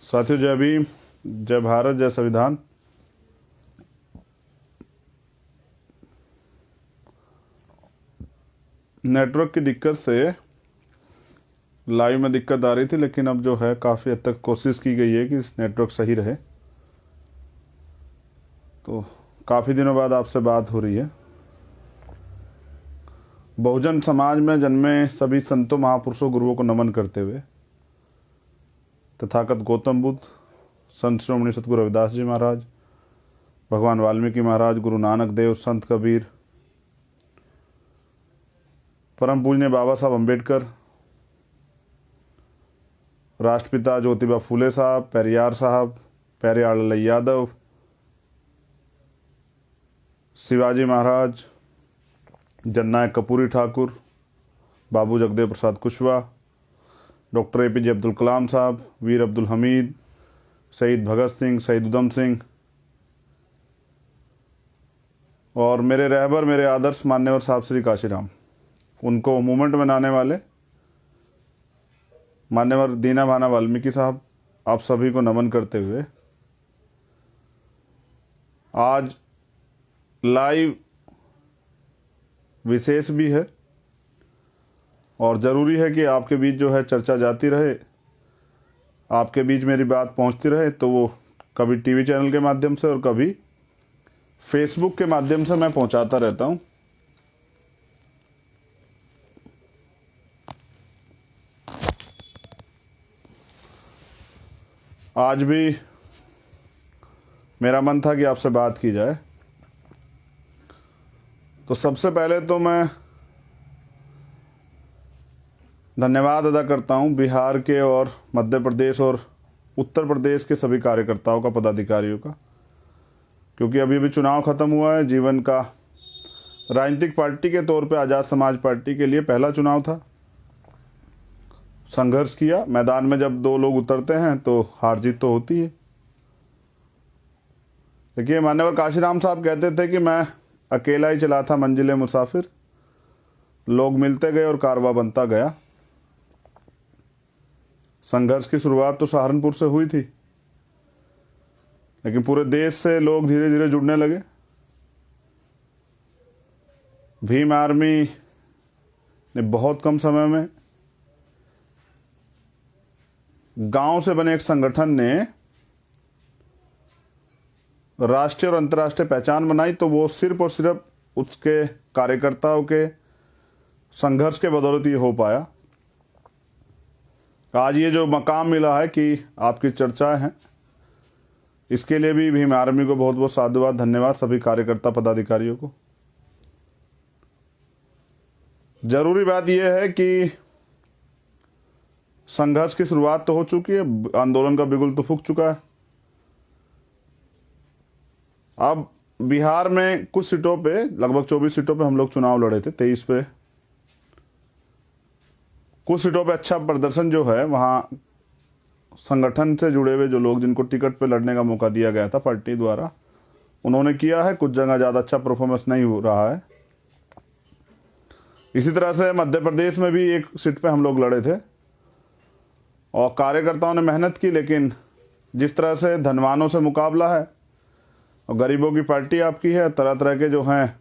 साथियों, जय भीम, जय भारत, जय संविधान। नेटवर्क की दिक्कत से लाइव में दिक्कत आ रही थी, लेकिन अब जो है काफ़ी हद तक कोशिश की गई है कि नेटवर्क सही रहे। तो काफ़ी दिनों बाद आपसे बात हो रही है। बहुजन समाज में जन्मे सभी संतों, महापुरुषों, गुरुओं को नमन करते हुए तथागत गौतम बुद्ध, संत श्रोमणी सतगुरु रविदास जी महाराज, भगवान वाल्मीकि महाराज, गुरु नानक देव, संत कबीर, परम पूजनीय बाबा साहब अम्बेडकर, राष्ट्रपिता ज्योतिबा फूले साहब, पेरियार साहब, पेरियार यादव, शिवाजी महाराज, जननायक कर्पूरी ठाकुर, बाबू जगदेव प्रसाद कुशवाहा, डॉक्टर APJ अब्दुल कलाम साहब, वीर अब्दुल हमीद, शहीद भगत सिंह, शहीद उधम सिंह, और मेरे रहबर, मेरे आदर्श मान्यवर साहब श्री काशीराम, उनको मूवमेंट बनाने वाले मान्यवर दीना भाना वाल्मीकि साहब, आप सभी को नमन करते हुए आज लाइव विशेष भी है और ज़रूरी है कि आपके बीच जो है चर्चा जाती रहे, आपके बीच मेरी बात पहुंचती रहे। तो वो कभी टीवी चैनल के माध्यम से और कभी फेसबुक के माध्यम से मैं पहुंचाता रहता हूं। आज भी मेरा मन था कि आपसे बात की जाए। तो सबसे पहले तो मैं धन्यवाद अदा करता हूं बिहार के और मध्य प्रदेश और उत्तर प्रदेश के सभी कार्यकर्ताओं का, पदाधिकारियों का, क्योंकि अभी अभी चुनाव ख़त्म हुआ है। जीवन का राजनीतिक पार्टी के तौर पे आज़ाद समाज पार्टी के लिए पहला चुनाव था। संघर्ष किया। मैदान में जब दो लोग उतरते हैं तो हार जीत तो होती है। देखिए, मान्यवर काशीराम साहब कहते थे कि मैं अकेला ही चला था मंजिले मुसाफिर, लोग मिलते गए और कारवां बनता गया। संघर्ष की शुरुआत तो सहारनपुर से हुई थी, लेकिन पूरे देश से लोग धीरे धीरे जुड़ने लगे। भीम आर्मी ने बहुत कम समय में, गांव से बने एक संगठन ने राष्ट्रीय और अंतर्राष्ट्रीय पहचान बनाई। तो वो सिर्फ और सिर्फ उसके कार्यकर्ताओं के संघर्ष के बदौलत ही हो पाया। आज ये जो मकाम मिला है कि आपकी चर्चाएं हैं, इसके लिए भी भीम आर्मी को बहुत बहुत साधुवाद, धन्यवाद, सभी कार्यकर्ता पदाधिकारियों को। जरूरी बात यह है कि संघर्ष की शुरुआत तो हो चुकी है, आंदोलन का बिगुल तो फूंक चुका है। अब बिहार में कुछ सीटों पे, लगभग 24 सीटों पे हम लोग चुनाव लड़े थे, 23 पे। कुछ सीटों पे अच्छा प्रदर्शन जो है, वहाँ संगठन से जुड़े हुए जो लोग, जिनको टिकट पे लड़ने का मौका दिया गया था पार्टी द्वारा, उन्होंने किया है। कुछ जगह ज़्यादा अच्छा परफॉर्मेंस नहीं हो रहा है। इसी तरह से मध्य प्रदेश में भी एक सीट पे हम लोग लड़े थे और कार्यकर्ताओं ने मेहनत की, लेकिन जिस तरह से धनवानों से मुकाबला है और गरीबों की पार्टी आपकी है, तरह तरह के जो हैं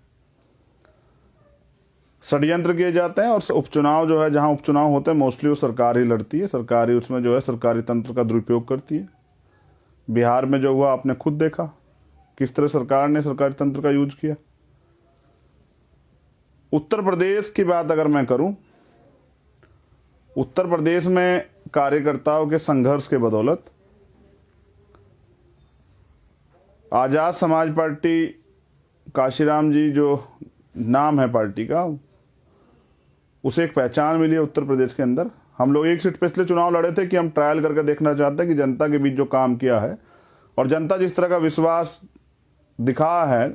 षड्यंत्र किए जाते हैं। और उपचुनाव जो है, जहां उपचुनाव होते हैं, मोस्टली वो सरकार ही लड़ती है, सरकारी उसमें जो है सरकारी तंत्र का दुरुपयोग करती है। बिहार में जो हुआ आपने खुद देखा, किस तरह सरकार ने सरकारी तंत्र का यूज किया। उत्तर प्रदेश की बात अगर मैं करूं, उत्तर प्रदेश में कार्यकर्ताओं के संघर्ष के बदौलत आजाद समाज पार्टी, काशीराम जी जो नाम है पार्टी का, उसे एक पहचान मिली है उत्तर प्रदेश के अंदर। हम लोग एक सीट पे इसलिए चुनाव लड़े थे कि हम ट्रायल करके देखना चाहते हैं कि जनता के बीच जो काम किया है और जनता जिस तरह का विश्वास दिखा है,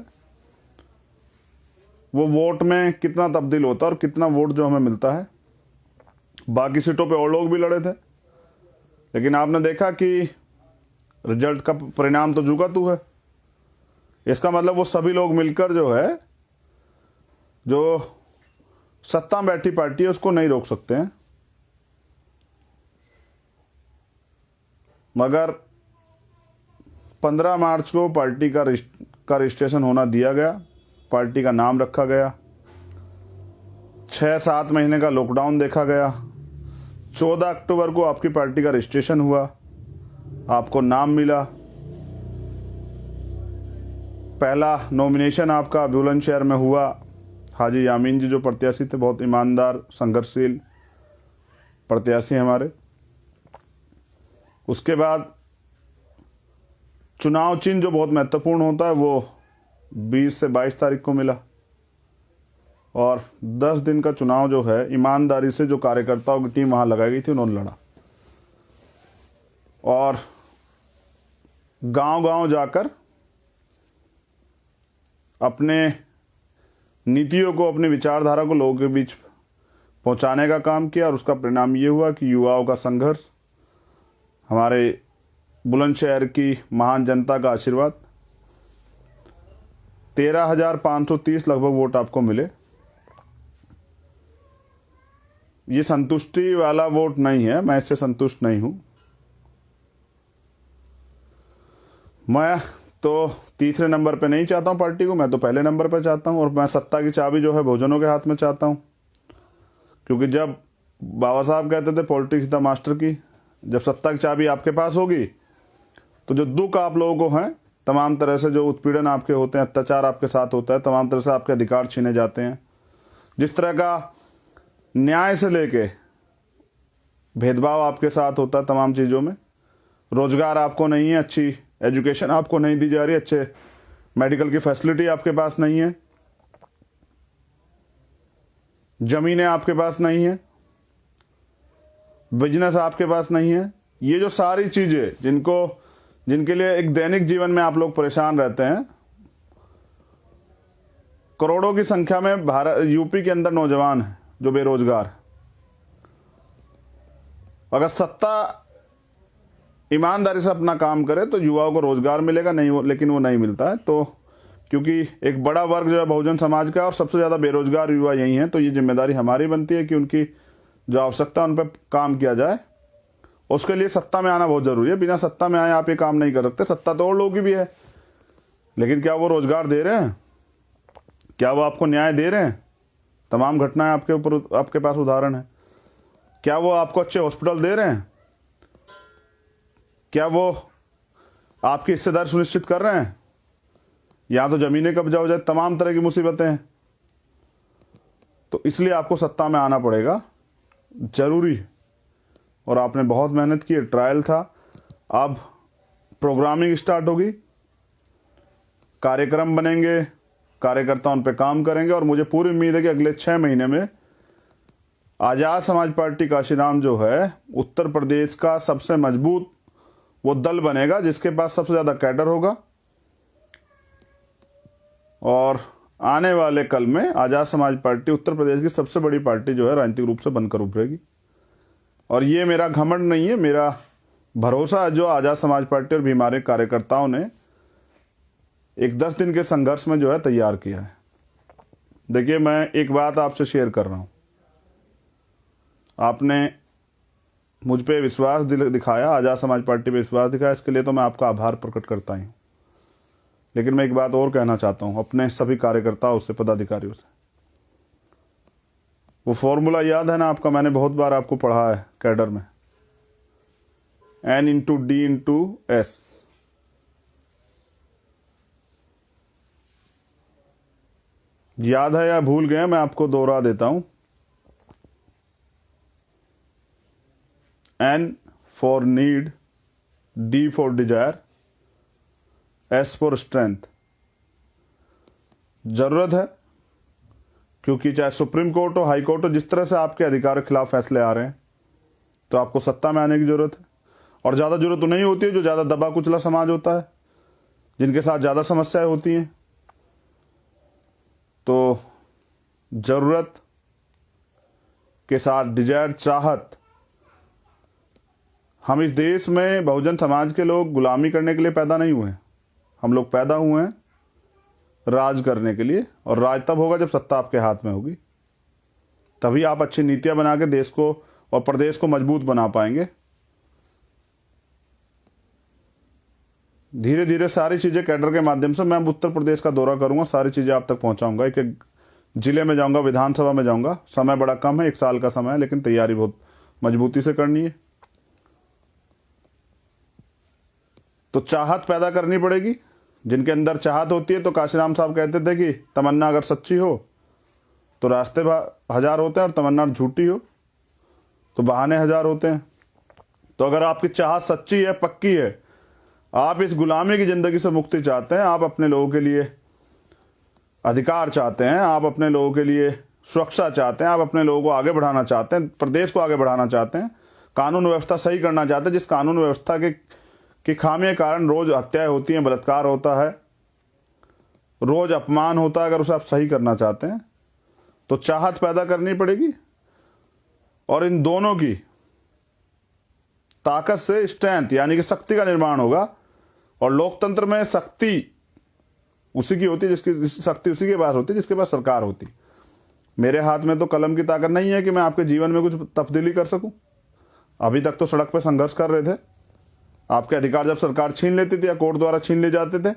वो वोट में कितना तब्दील होता है और कितना वोट जो हमें मिलता है। बाकी सीटों पे और लोग भी लड़े थे, लेकिन आपने देखा कि रिजल्ट का परिणाम तो जुगातू है। इसका मतलब वो सभी लोग मिलकर जो है, जो सत्ता में बैठी पार्टी है, उसको नहीं रोक सकते हैं। मगर 15 मार्च को पार्टी का रजिस्ट्रेशन होना दिया गया, पार्टी का नाम रखा गया, 6-7 महीने का लॉकडाउन देखा गया, 14 अक्टूबर को आपकी पार्टी का रजिस्ट्रेशन हुआ, आपको नाम मिला, पहला नॉमिनेशन आपका बुलंदशहर में हुआ। हाजी यामीन जी जो प्रत्याशी थे, बहुत ईमानदार संघर्षशील प्रत्याशी हमारे। उसके बाद चुनाव चिन्ह जो बहुत महत्वपूर्ण होता है वो 20 से 22 तारीख को मिला, और 10 दिन का चुनाव जो है ईमानदारी से जो कार्यकर्ताओं की टीम वहां लगाई गई थी उन्होंने लड़ा, और गांव-गांव जाकर अपने नीतियों को, अपनी विचारधारा को लोगों के बीच पहुंचाने का काम किया, और उसका परिणाम ये हुआ कि युवाओं का संघर्ष, हमारे बुलंदशहर की महान जनता का आशीर्वाद, 13,530 लगभग वोट आपको मिले। ये संतुष्टि वाला वोट नहीं है, मैं इससे संतुष्ट नहीं हूं। मैं तो तीसरे नंबर पे नहीं चाहता हूं पार्टी को, मैं तो पहले नंबर पे चाहता हूं, और मैं सत्ता की चाबी जो है बहुजनों के हाथ में चाहता हूं। क्योंकि जब बाबा साहब कहते थे पॉलिटिक्स द मास्टर की, जब सत्ता की चाबी आपके पास होगी तो जो दुख आप लोगों को हैं, तमाम तरह से जो उत्पीड़न आपके होते हैं, अत्याचार आपके साथ होता है, तमाम तरह से आपके अधिकार छीने जाते हैं, जिस तरह का न्याय से लेके भेदभाव आपके साथ होता है तमाम चीज़ों में, रोजगार आपको नहीं है, अच्छी एजुकेशन आपको नहीं दी जा रही, अच्छे मेडिकल की फैसिलिटी आपके पास नहीं है, जमीनें आपके पास नहीं है, बिजनेस आपके पास नहीं है, ये जो सारी चीज़ें जिनके लिए एक दैनिक जीवन में आप लोग परेशान रहते हैं, करोड़ों की संख्या में यूपी के अंदर नौजवान हैं जो बेरोजगार है। अगर सत्ता ईमानदारी से अपना काम करे तो युवाओं को रोजगार मिलेगा, नहीं लेकिन वो नहीं मिलता है। तो क्योंकि एक बड़ा वर्ग जो है बहुजन समाज का, और सबसे ज़्यादा बेरोजगार युवा यही हैं, तो ये जिम्मेदारी हमारी बनती है कि उनकी जो आवश्यकता उन पर काम किया जाए। उसके लिए सत्ता में आना बहुत ज़रूरी है, बिना सत्ता में आए आप ये काम नहीं कर सकते। सत्ता तो और लोगों की भी है, लेकिन क्या वो रोजगार दे रहे हैं? क्या वो आपको न्याय दे रहे हैं? तमाम घटनाएं आपके पास उदाहरण है। क्या वो आपको अच्छे हॉस्पिटल दे रहे हैं? क्या वो आपकी हिस्सेदारी सुनिश्चित कर रहे हैं? या तो जमीनें कब्जा हो जाए, तमाम तरह की मुसीबतें हैं। तो इसलिए आपको सत्ता में आना पड़ेगा, जरूरी। और आपने बहुत मेहनत की, ट्रायल था, अब प्रोग्रामिंग स्टार्ट होगी, कार्यक्रम बनेंगे, कार्यकर्ता उन पे काम करेंगे, और मुझे पूरी उम्मीद है कि अगले 6 महीने में आज़ाद समाज पार्टी काशीराम जो है उत्तर प्रदेश का सबसे मजबूत वो दल बनेगा, जिसके पास सबसे ज़्यादा कैडर होगा, और आने वाले कल में आज़ाद समाज पार्टी उत्तर प्रदेश की सबसे बड़ी पार्टी जो है राजनीतिक रूप से बनकर उभरेगी। और ये मेरा घमंड नहीं है, मेरा भरोसा है जो आज़ाद समाज पार्टी और भी हमारे कार्यकर्ताओं ने एक 10 दिन के संघर्ष में जो है तैयार किया है। देखिए, मैं एक बात आपसे शेयर कर रहा हूँ, आपने मुझ पे विश्वास दिखाया, आज़ाद समाज पार्टी पे विश्वास दिखाया, इसके लिए तो मैं आपका आभार प्रकट करता हूँ। लेकिन मैं एक बात और कहना चाहता हूँ अपने सभी कार्यकर्ताओं से, पदाधिकारियों से। वो फॉर्मूला याद है ना आपका, मैंने बहुत बार आपको पढ़ा है कैडर में, N/D/S। याद है या भूल गए? मैं आपको दोहरा देता हूं। N for need, D for Dzire, S for strength. जरूरत है, क्योंकि चाहे सुप्रीम कोर्ट हो, हाई कोर्ट हो, जिस तरह से आपके अधिकार के खिलाफ फैसले आ रहे हैं, तो आपको सत्ता में आने की जरूरत है। और ज़्यादा जरूरत तो नहीं होती है जो ज़्यादा दबा कुचला समाज होता है, जिनके साथ ज़्यादा समस्याएं होती हैं। तो जरूरत के साथ डिजायर, चाहत। हम इस देश में बहुजन समाज के लोग गुलामी करने के लिए पैदा नहीं हुए हैं, हम लोग पैदा हुए हैं राज करने के लिए। और राज तब होगा जब सत्ता आपके हाथ में होगी, तभी आप अच्छी नीतियां बना के देश को और प्रदेश को मजबूत बना पाएंगे। धीरे धीरे सारी चीज़ें कैडर के माध्यम से मैं अब उत्तर प्रदेश का दौरा करूंगा, सारी चीज़ें आप तक पहुंचाऊंगा। एक एक जिले में जाऊंगा, विधानसभा में जाऊंगा। समय बड़ा कम है, 1 साल का समय है, लेकिन तैयारी बहुत मजबूती से करनी है। तो चाहत पैदा करनी पड़ेगी। जिनके अंदर चाहत होती है, तो काशीराम साहब कहते थे कि तमन्ना अगर सच्ची हो तो रास्ते 1000 होते हैं, और तमन्ना झूठी हो तो बहाने 1000 होते हैं। तो अगर आपकी चाहत सच्ची है, पक्की है, आप इस गुलामी की जिंदगी से मुक्ति चाहते हैं, आप अपने लोगों के लिए अधिकार चाहते हैं, आप अपने लोगों के लिए सुरक्षा चाहते हैं, आप अपने लोगों को आगे बढ़ाना चाहते हैं, प्रदेश को आगे बढ़ाना चाहते हैं, कानून व्यवस्था सही करना चाहते हैं, जिस कानून व्यवस्था की खामी के कारण रोज हत्याएं होती हैं, बलात्कार होता है, रोज अपमान होता है, अगर उसे आप सही करना चाहते हैं तो चाहत पैदा करनी पड़ेगी। और इन दोनों की ताकत से स्ट्रेंथ यानी कि शक्ति का निर्माण होगा। और लोकतंत्र में शक्ति उसी की होती है, जिसकी शक्ति उसी के पास होती है जिसके पास सरकार होती। मेरे हाथ में तो कलम की ताकत नहीं है कि मैं आपके जीवन में कुछ तब्दीली कर सकूं। अभी तक तो सड़क पर संघर्ष कर रहे थे। आपके अधिकार जब सरकार छीन लेती थी, या कोर्ट द्वारा छीन ले जाते थे,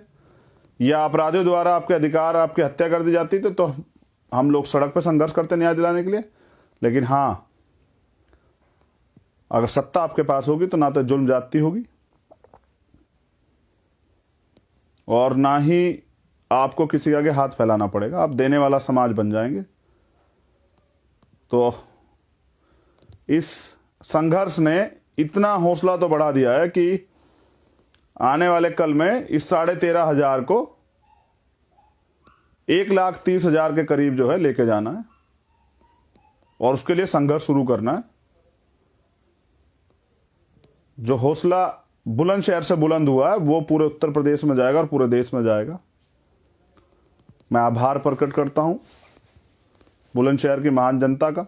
या अपराधियों द्वारा आपके अधिकार, आपकी हत्या कर दी जाती थी, तो हम लोग सड़क पर संघर्ष करते न्याय दिलाने के लिए। लेकिन हाँ, अगर सत्ता आपके पास होगी तो ना तो जुल्म जाती होगी, और ना ही आपको किसी के आगे हाथ फैलाना पड़ेगा। आप देने वाला समाज बन जाएंगे। तो इस संघर्ष ने इतना हौसला तो बढ़ा दिया है कि आने वाले कल में इस 13,500 को 1,30,000 के करीब जो है लेके जाना है, और उसके लिए संघर्ष शुरू करना है। जो हौसला बुलंदशहर से बुलंद हुआ है, वो पूरे उत्तर प्रदेश में जाएगा और पूरे देश में जाएगा। मैं आभार प्रकट करता हूं बुलंदशहर की महान जनता का,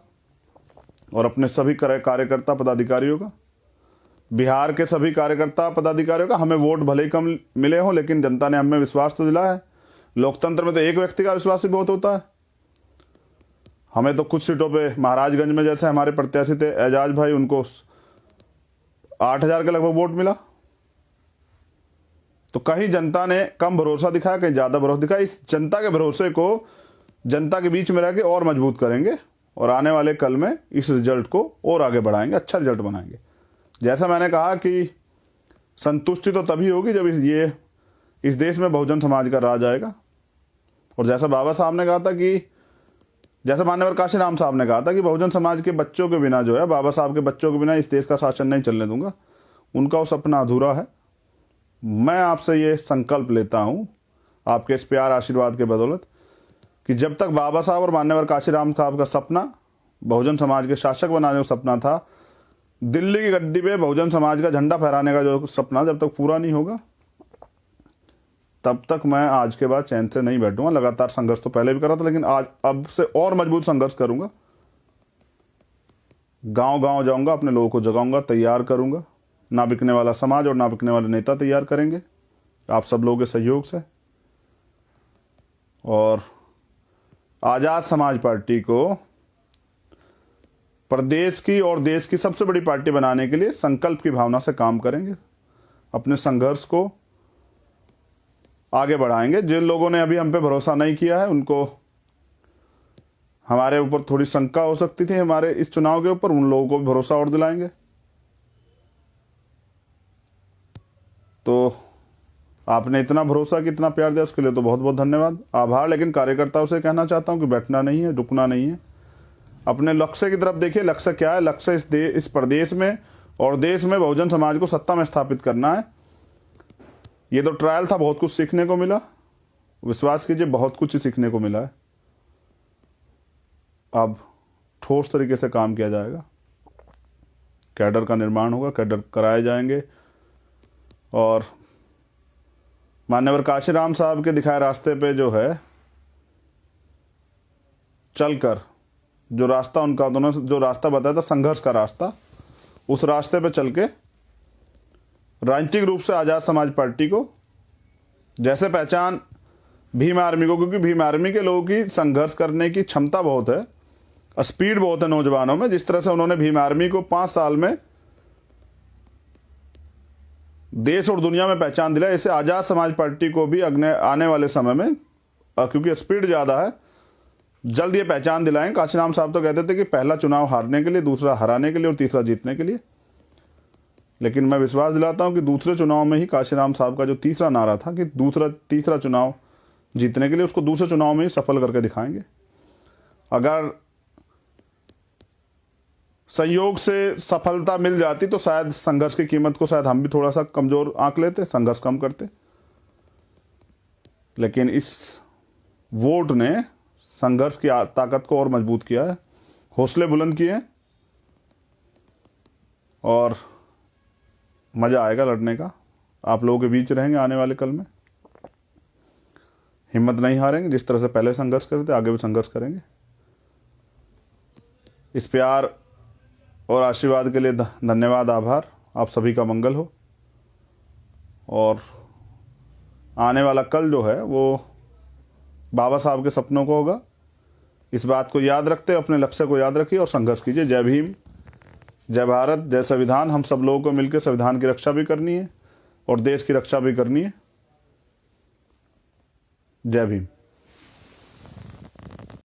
और अपने सभी कार्यकर्ता पदाधिकारियों का, बिहार के सभी कार्यकर्ता पदाधिकारियों का। हमें वोट भले ही कम मिले हों, लेकिन जनता ने हमें विश्वास तो दिलाया है। लोकतंत्र में तो एक व्यक्ति का विश्वास ही बहुत होता है। हमें तो कुछ सीटों पे, महाराजगंज में जैसे हमारे प्रत्याशी थे एजाज भाई, उनको 8,000 के लगभग वोट मिला। तो कहीं जनता ने कम भरोसा दिखाया, कहीं ज्यादा भरोसा दिखाया। इस जनता के भरोसे को जनता के बीच में रह के और मजबूत करेंगे, और आने वाले कल में इस रिजल्ट को और आगे बढ़ाएंगे, अच्छा रिजल्ट बनाएंगे। जैसा मैंने कहा कि संतुष्टि तो तभी होगी जब इस देश में बहुजन समाज का राज आएगा। और जैसा बाबा साहब ने कहा था कि, जैसे मान्यवर काशीराम साहब ने कहा था कि बहुजन समाज के बच्चों के बिना जो है, बाबा साहब के बच्चों के बिना इस देश का शासन नहीं चलने दूंगा। उनका वो सपना अधूरा है। मैं आपसे ये संकल्प लेता हूं, आपके इस प्यार आशीर्वाद के बदौलत, कि जब तक बाबा साहब और मान्यवर काशीराम साहब का सपना बहुजन समाज के शासक बनाने का सपना था, दिल्ली की गद्दी पे बहुजन समाज का झंडा फहराने का जो सपना जब तक पूरा नहीं होगा, तब तक मैं आज के बाद चैन से नहीं बैठूंगा। लगातार संघर्ष तो पहले भी कर रहा था, लेकिन आज अब से और मजबूत संघर्ष करूंगा। गांव गांव जाऊंगा, अपने लोगों को जगाऊंगा, तैयार करूंगा। ना बिकने वाला समाज और ना बिकने वाले नेता तैयार करेंगे आप सब लोगों के सहयोग से। और आजाद समाज पार्टी को प्रदेश की और देश की सबसे बड़ी पार्टी बनाने के लिए संकल्प की भावना से काम करेंगे। अपने संघर्ष को आगे बढ़ाएंगे। जिन लोगों ने अभी हम पे भरोसा नहीं किया है, उनको हमारे ऊपर थोड़ी शंका हो सकती थी हमारे इस चुनाव के ऊपर, उन लोगों को भी भरोसा और दिलाएंगे। तो आपने इतना भरोसा, कितना प्यार दिया, उसके लिए तो बहुत बहुत धन्यवाद, आभार। लेकिन कार्यकर्ताओं से कहना चाहता हूं कि बैठना नहीं है, रुकना नहीं है। अपने लक्ष्य की तरफ देखिए। लक्ष्य क्या है? लक्ष्य इस प्रदेश में और देश में बहुजन समाज को सत्ता में स्थापित करना है। ये तो ट्रायल था, बहुत कुछ सीखने को मिला। विश्वास कीजिए, बहुत कुछ ही सीखने को मिला है। अब ठोस तरीके से काम किया जाएगा, कैडर का निर्माण होगा, कैडर कराए जाएंगे, और मान्यवर काशीराम साहब के दिखाए रास्ते पे जो है चलकर, जो रास्ता उनका, उन्होंने जो रास्ता बताया था संघर्ष का रास्ता, उस रास्ते पे चल के राजनीतिक रूप से आजाद समाज पार्टी को जैसे पहचान भीम आर्मी को, क्योंकि भीम आर्मी के लोगों की संघर्ष करने की क्षमता बहुत है, स्पीड बहुत है नौजवानों में। जिस तरह से उन्होंने भीम आर्मी को 5 साल में देश और दुनिया में पहचान दिलाए। इससे आज़ाद समाज पार्टी को भी आने वाले समय में, क्योंकि स्पीड ज़्यादा है, जल्द ये पहचान दिलाएं। काशीराम साहब तो कहते थे कि पहला चुनाव हारने के लिए, दूसरा हराने के लिए और तीसरा जीतने के लिए। लेकिन मैं विश्वास दिलाता हूं कि दूसरे चुनाव में ही काशीराम साहब का जो तीसरा नारा था कि तीसरा चुनाव जीतने के लिए, उसको दूसरे चुनाव में ही सफल करके दिखाएंगे। अगर संयोग से सफलता मिल जाती तो शायद संघर्ष की कीमत को शायद हम भी थोड़ा सा कमजोर आंक लेते, संघर्ष कम करते। लेकिन इस वोट ने संघर्ष की ताकत को और मजबूत किया है, हौसले बुलंद किए हैं, और मजा आएगा लड़ने का। आप लोगों के बीच रहेंगे आने वाले कल में, हिम्मत नहीं हारेंगे। जिस तरह से पहले संघर्ष करते आगे भी संघर्ष करेंगे। इस प्यार और आशीर्वाद के लिए धन्यवाद, आभार। आप सभी का मंगल हो। और आने वाला कल जो है वो बाबा साहब के सपनों को होगा। इस बात को याद रखते, अपने लक्ष्य को याद रखिए और संघर्ष कीजिए। जय भीम, जय भारत, जय संविधान। हम सब लोगों को मिलकर संविधान की रक्षा भी करनी है और देश की रक्षा भी करनी है। जय भीम।